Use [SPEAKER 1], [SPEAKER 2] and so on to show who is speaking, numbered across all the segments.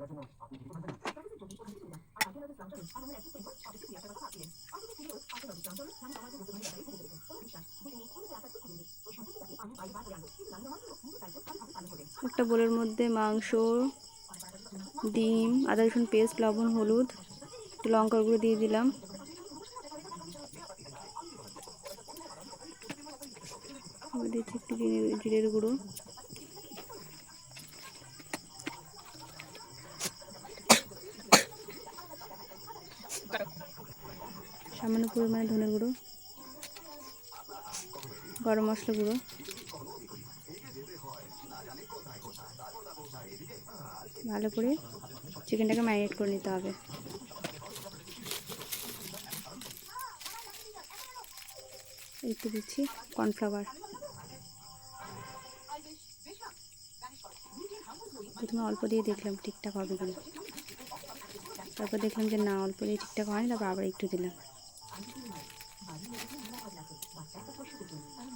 [SPEAKER 1] একটা বোলের মধ্যে মাংস, ডিম, আদা রসুন পেস্ট, লবণ, হলুদ, একটু লঙ্কার গুঁড়ো দিয়ে দিলাম। দিচ্ছি একটু জিরের গুঁড়ো, সামান্য পরিমাণে ধনে গুঁড়ো, গরম মশলা গুঁড়ো, ভালো করে চিকেনটাকে ম্যারিনেট করে নিতে হবে। একটু দিচ্ছি কর্নফ্লাওয়ার। প্রথমে অল্প দিয়ে দেখলাম ঠিকঠাক হবে কিনা, তারপর দেখলাম যে না, অল্প দিয়ে ঠিকঠাক হয়নি, তারপর আবার একটু দিলাম।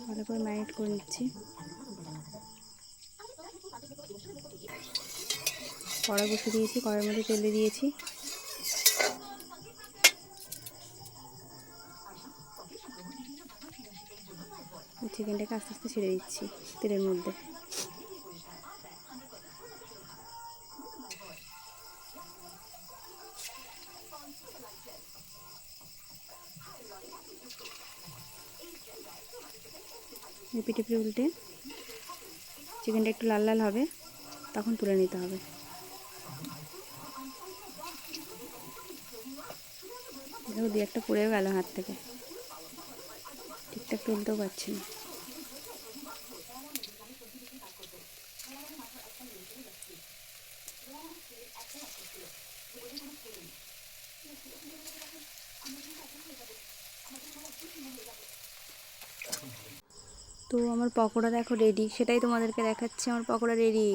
[SPEAKER 1] ভালো করে ম্যারিনেট করে নিচ্ছি। কড়া বসিয়ে দিয়েছি, কড়ার মধ্যে তেল দিয়েছি। চিকেনটাকে আস্তে আস্তে ছেড়ে দিচ্ছি তেলের মধ্যে। পিঠে পিঠে উল্টে চিকেনটা একটু লাল লাল হবে, তখন তুলে নিতে হবে। দেখো দু একটা পড়েও গেল হাত থেকে, ঠিকঠাক তুলতেও পারছি না। তো আমার পকোড়া দেখো রেডি, সেটাই তোমাদেরকে দেখাচ্ছি। আমার পকোড়া রেডি।